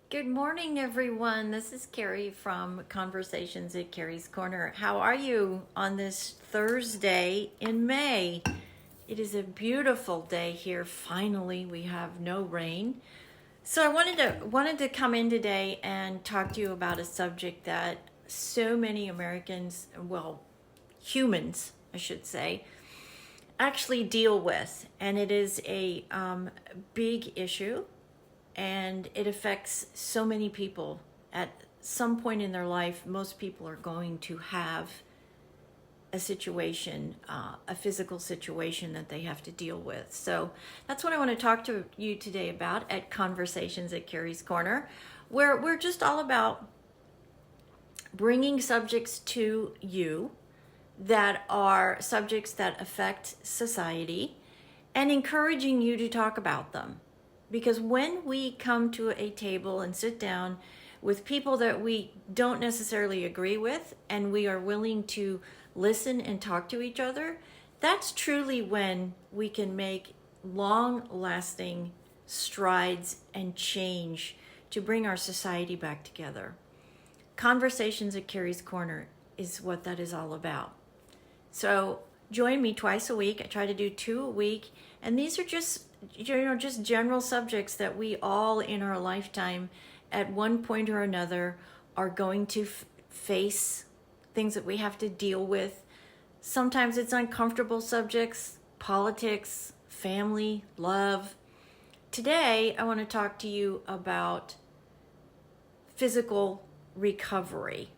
Good morning, everyone. This is Kerrie from Conversations at Kerrie's Korner. How are you on this Thursday in May? It is a beautiful day here. Finally, we have no rain. So I wanted to come in today and talk to you about a subject that so many Americans, well, humans, I should say, actually deal with, and it is a big issue and it affects so many people at some point in their life. Most people are going to have a situation, a physical situation that they have to deal with. So that's what I want to talk to you today about at Conversations at Kerrie's Korner, where we're just all about bringing subjects to you that are subjects that affect society and encouraging you to talk about them. Because when we come to a table and sit down with people that we don't necessarily agree with, and we are willing to listen and talk to each other, that's truly when we can make long-lasting strides and change to bring our society back together. Conversations at Kerrie's Korner is what that is all about. So join me twice a week. I try to do 2 a week, and these are just general subjects that we all in our lifetime at one point or another are going to face, things that we have to deal with. Sometimes it's uncomfortable subjects, politics, family, love. Today, I want to talk to you about physical recovery,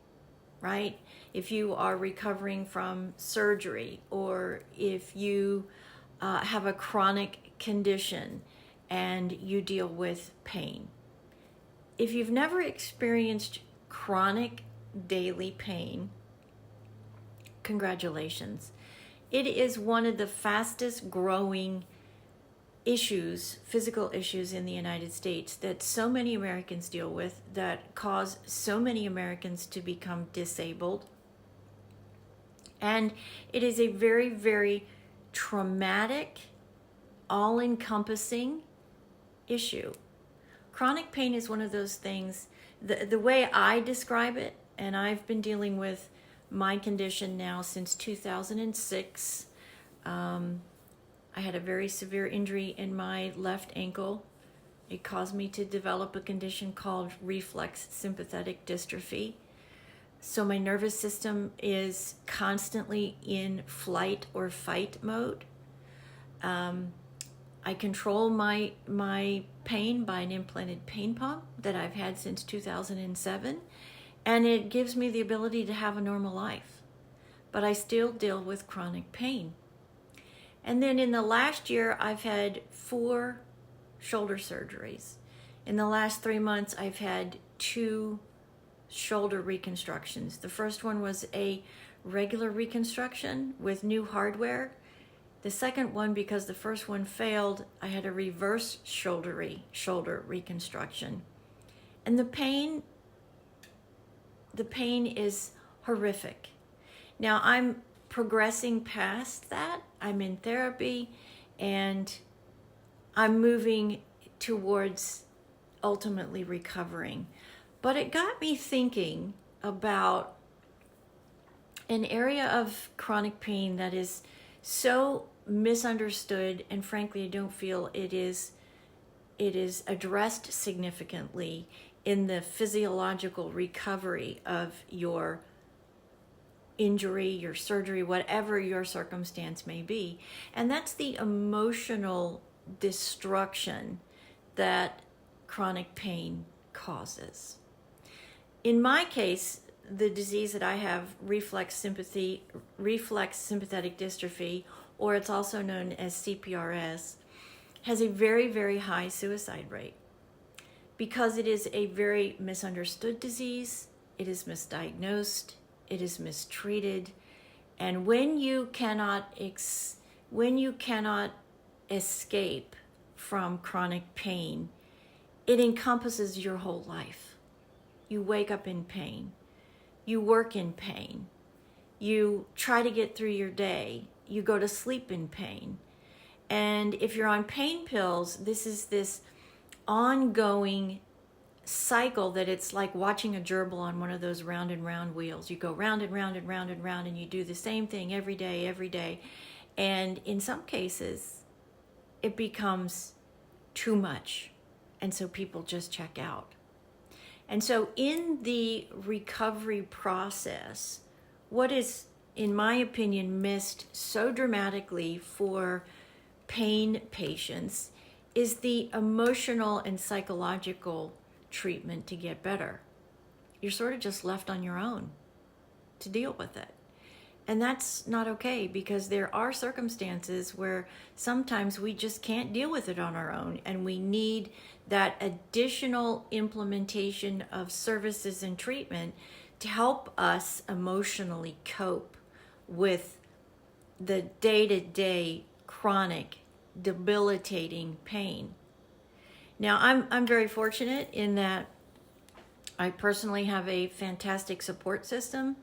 right? If you are recovering from surgery, or if you have a chronic condition and you deal with pain. If you've never experienced chronic daily pain, congratulations. It is one of the fastest growing issues, physical issues in the United States that so many Americans deal with, that cause so many Americans to become disabled. And it is a very, very traumatic, all-encompassing issue. Chronic pain is one of those things, the way I describe it, and I've been dealing with my condition now since 2006. I had a very severe injury in my left ankle. It caused me to develop a condition called reflex sympathetic dystrophy. So my nervous system is constantly in flight or fight mode. I control my pain by an implanted pain pump that I've had since 2007, and it gives me the ability to have a normal life. But I still deal with chronic pain. And then in the last year, I've had 4 shoulder surgeries. In the last 3 months, I've had 2 shoulder reconstructions. The first one was a regular reconstruction with new hardware. The second one, because the first one failed, I had a reverse shoulder reconstruction. And the pain is horrific. Now I'm progressing past that. I'm in therapy and I'm moving towards ultimately recovering. But it got me thinking about an area of chronic pain that is so misunderstood, and frankly, I don't feel it is addressed significantly in the physiological recovery of your injury, your surgery, whatever your circumstance may be. And that's the emotional destruction that chronic pain causes. In my case, the disease that I have, reflex sympathetic dystrophy, or it's also known as CPRS, has a very, very high suicide rate because it is a very misunderstood disease. It is misdiagnosed, it is mistreated, and when you cannot escape from chronic pain, it encompasses your whole life. You wake up in pain. You work in pain. You try to get through your day. You go to sleep in pain. And if you're on pain pills, this is this ongoing cycle that it's like watching a gerbil on one of those round and round wheels. You go round and round and round and round, and you do the same thing every day. And in some cases, it becomes too much. And so people just check out. And so in the recovery process, what is, in my opinion, missed so dramatically for pain patients is the emotional and psychological treatment to get better. You're sort of just left on your own to deal with it. And that's not okay, because there are circumstances where sometimes we just can't deal with it on our own, and we need that additional implementation of services and treatment to help us emotionally cope with the day-to-day chronic, debilitating pain. Now, I'm very fortunate in that I personally have a fantastic support system.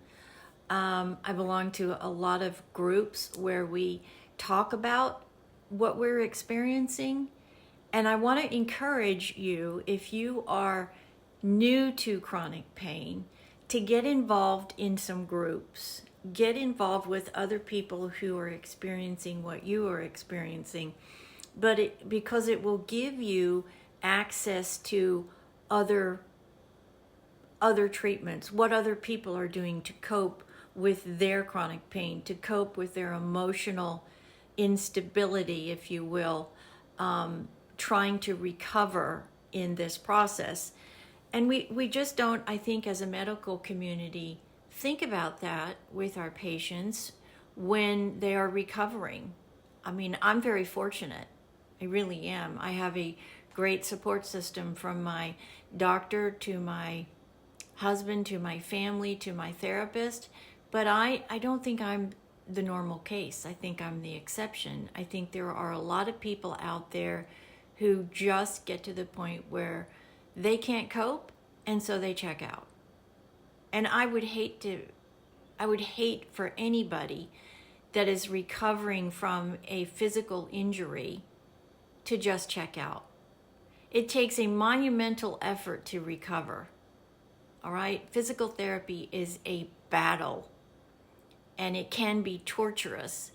I belong to a lot of groups where we talk about what we're experiencing. And I want to encourage you, if you are new to chronic pain, to get involved in some groups. Get involved with other people who are experiencing what you are experiencing. Because it will give you access to other treatments, what other people are doing to cope with their chronic pain, to cope with their emotional instability, if you will, trying to recover in this process. And we just don't, I think, as a medical community, think about that with our patients when they are recovering. I mean, I'm very fortunate. I really am. I have a great support system, from my doctor to my husband to my family to my therapist. But I don't think I'm the normal case. I think I'm the exception. I think there are a lot of people out there who just get to the point where they can't cope, and so they check out. And I would hate for anybody that is recovering from a physical injury to just check out. It takes a monumental effort to recover. All right? Physical therapy is a battle, and it can be torturous,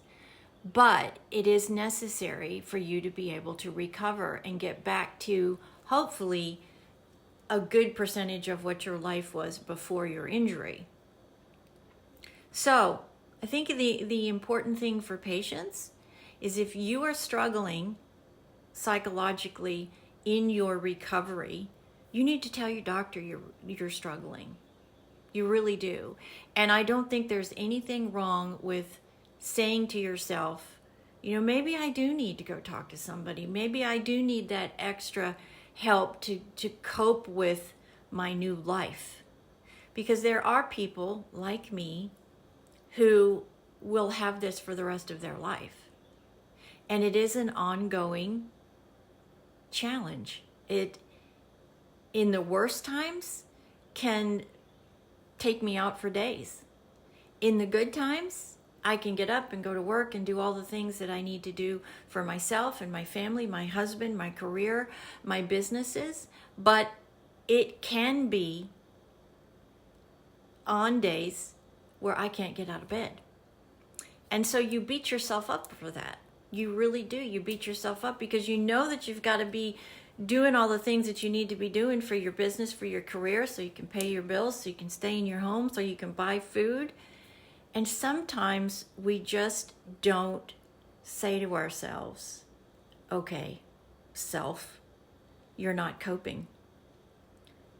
but it is necessary for you to be able to recover and get back to, hopefully, a good percentage of what your life was before your injury. So I think the important thing for patients is, if you are struggling psychologically in your recovery, you need to tell your doctor you're struggling. You really do. And I don't think there's anything wrong with saying to yourself, maybe I do need to go talk to somebody. Maybe I do need that extra help to cope with my new life. Because there are people like me who will have this for the rest of their life. And it is an ongoing challenge. It, in the worst times, can take me out for days. In the good times, I can get up and go to work and do all the things that I need to do for myself and my family, my husband, my career, my businesses. But it can be on days where I can't get out of bed. And so you beat yourself up for that. You really do. You beat yourself up because you know that you've got to be doing all the things that you need to be doing for your business, for your career, so you can pay your bills, so you can stay in your home, so you can buy food. And sometimes we just don't say to ourselves, okay, self, you're not coping.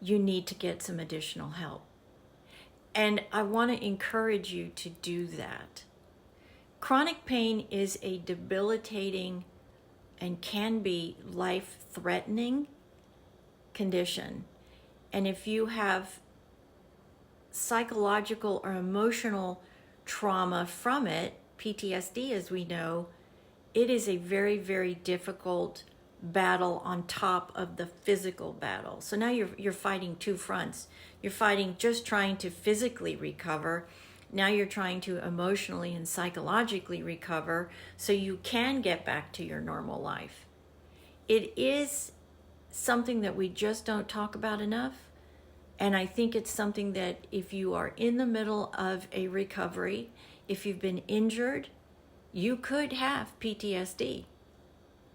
You need to get some additional help. And I want to encourage you to do that. Chronic pain is a debilitating and can be life-threatening condition. And if you have psychological or emotional trauma from it, PTSD as we know, it is a very, very difficult battle on top of the physical battle. So now you're fighting two fronts. You're fighting just trying to physically recover. Now you're trying to emotionally and psychologically recover so you can get back to your normal life. It is something that we just don't talk about enough. And I think it's something that if you are in the middle of a recovery, if you've been injured, you could have PTSD.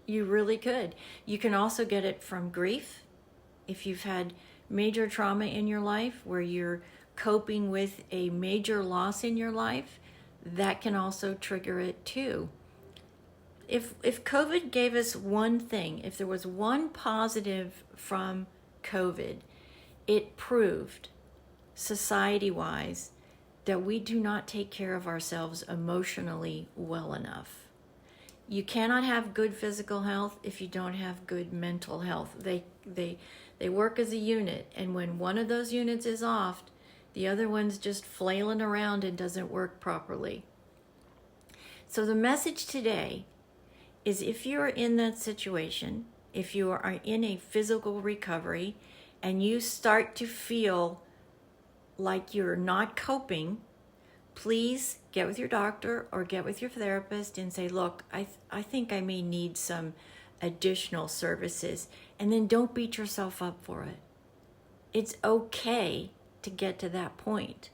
You really could. You can also get it from grief. If you've had major trauma in your life where you're coping with a major loss in your life, that can also trigger it too. If COVID gave us one thing, if there was one positive from COVID, it proved, society-wise, that we do not take care of ourselves emotionally well enough. You cannot have good physical health if you don't have good mental health. They work as a unit, and when one of those units is off, the other one's just flailing around and doesn't work properly. So the message today is, if you're in that situation, if you are in a physical recovery and you start to feel like you're not coping, please get with your doctor or get with your therapist and say, look, I think I may need some additional services. And then don't beat yourself up for it. It's okay to get to that point.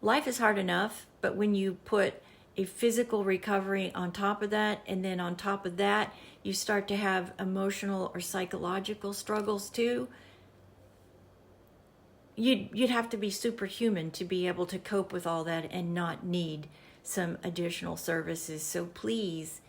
Life is hard enough, but when you put a physical recovery on top of that, and then on top of that, you start to have emotional or psychological struggles too, you'd have to be superhuman to be able to cope with all that and not need some additional services. So please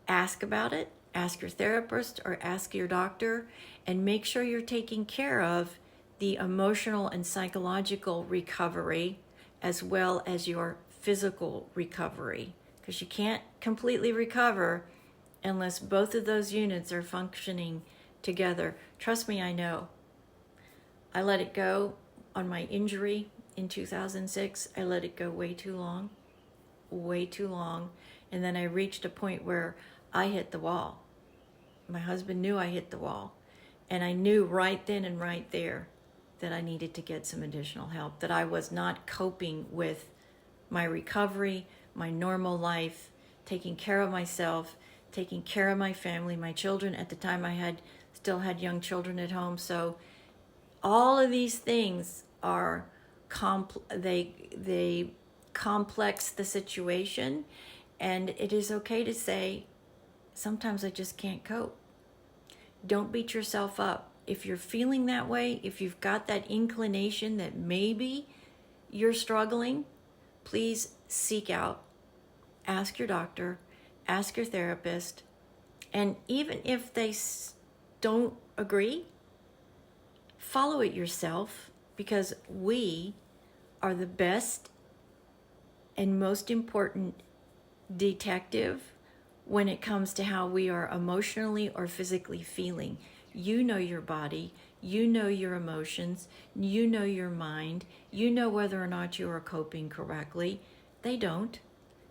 ask about it, ask your therapist or ask your doctor, and make sure you're taking care of the emotional and psychological recovery as well as your physical recovery, because you can't completely recover unless both of those units are functioning together. Trust me, I know. I let it go on my injury in 2006. I let it go way too long. And then I reached a point where I hit the wall. My husband knew I hit the wall. And I knew right then and right there that I needed to get some additional help, that I was not coping with my recovery, my normal life, taking care of myself, taking care of my family, my children. At the time I still had young children at home. So all of these things are they complex the situation, and it is okay to say, sometimes I just can't cope. Don't beat yourself up. If you're feeling that way, if you've got that inclination that maybe you're struggling, please seek out. Ask your doctor, ask your therapist, and even if they don't agree, follow it yourself, because we are the best and most important detective when it comes to how we are emotionally or physically feeling. You know your body, you know your emotions, you know your mind, you know whether or not you are coping correctly. They don't.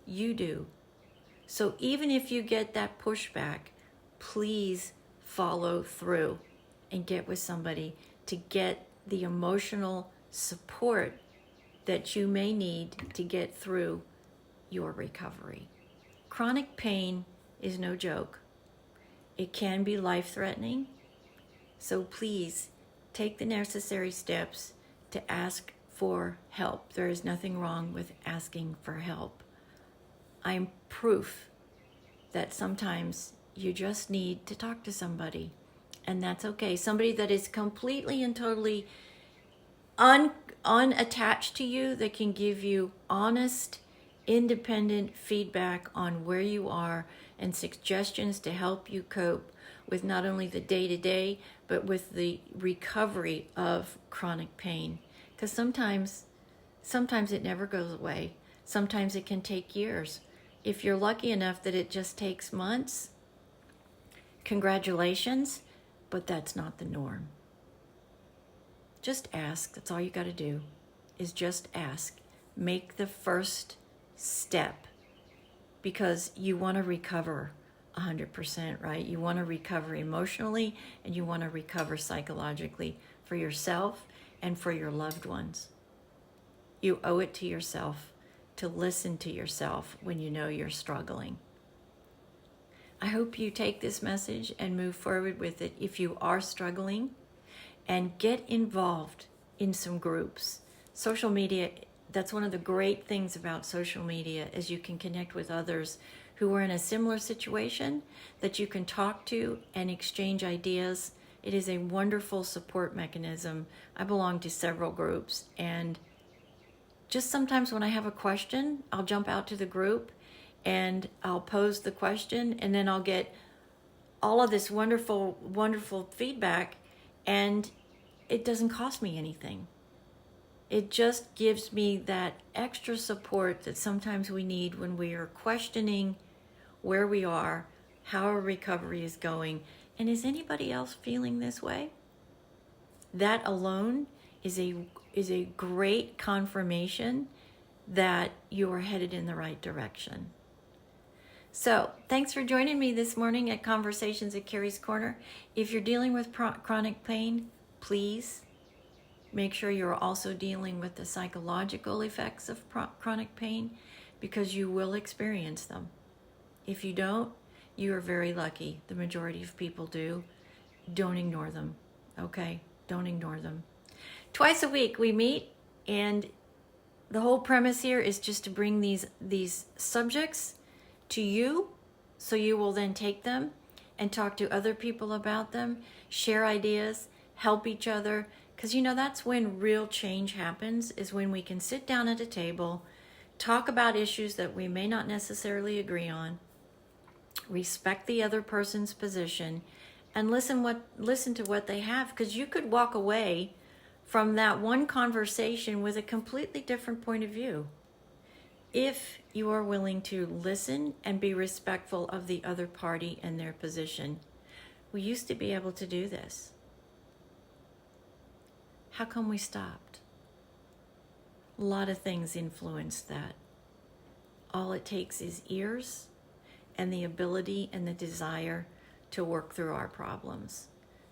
You do. So even if you get that pushback, please follow through and get with somebody to get the emotional support that you may need to get through your recovery. Chronic pain is no joke. It can be life-threatening. So please take the necessary steps to ask for help. There is nothing wrong with asking for help. I'm proof that sometimes you just need to talk to somebody, and that's okay. Somebody that is completely and totally unattached to you, that can give you honest, independent feedback on where you are and suggestions to help you cope with not only the day-to-day, but with the recovery of chronic pain. Because sometimes it never goes away. Sometimes it can take years. If you're lucky enough that it just takes months, congratulations, but that's not the norm. Just ask. That's all you got to do, is just ask. Make the first step, because you want to recover 100%, right? You want to recover emotionally, and you want to recover psychologically for yourself and for your loved ones. You owe it to yourself to listen to yourself when you know you're struggling. I hope you take this message and move forward with it if you are struggling, and get involved in some groups. Social media, that's one of the great things about social media, is you can connect with others who are in a similar situation that you can talk to and exchange ideas. It is a wonderful support mechanism. I belong to several groups, and just sometimes when I have a question, I'll jump out to the group and I'll pose the question, and then I'll get all of this wonderful, wonderful feedback, and it doesn't cost me anything. It just gives me that extra support that sometimes we need when we are questioning where we are, how our recovery is going, and is anybody else feeling this way? That alone is a great confirmation that you are headed in the right direction. So, thanks for joining me this morning at Conversations at Kerrie's Corner. If you're dealing with chronic pain, please make sure you're also dealing with the psychological effects of chronic pain, because you will experience them. If you don't, you are very lucky. The majority of people do. Don't ignore them, okay? Don't ignore them. Twice a week we meet, and the whole premise here is just to bring these subjects to you, so you will then take them and talk to other people about them, share ideas, help each other, because that's when real change happens, is when we can sit down at a table, talk about issues that we may not necessarily agree on, respect the other person's position, and listen to what they have, because you could walk away from that one conversation with a completely different point of view if you are willing to listen and be respectful of the other party and their position. We used to be able to do this. How come we stopped? A lot of things influenced that. All it takes is ears and the ability and the desire to work through our problems,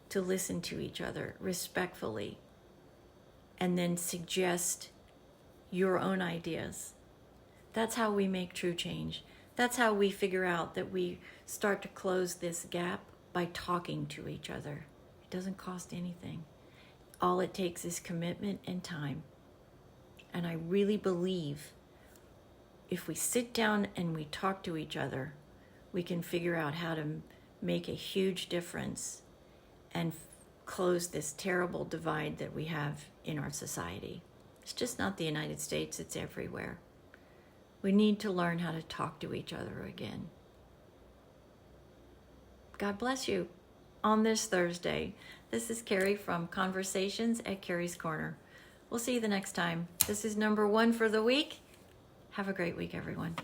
to listen to each other respectfully, and then suggest your own ideas. That's how we make true change. That's how we figure out that we start to close this gap, by talking to each other. It doesn't cost anything. All it takes is commitment and time. And I really believe if we sit down and we talk to each other, we can figure out how to make a huge difference and close this terrible divide that we have in our society. It's just not the United States, it's everywhere. We need to learn how to talk to each other again. God bless you on this Thursday. This is Kerrie from Conversations at Kerrie's Corner. We'll see you the next time. This is number 1 for the week. Have a great week, everyone.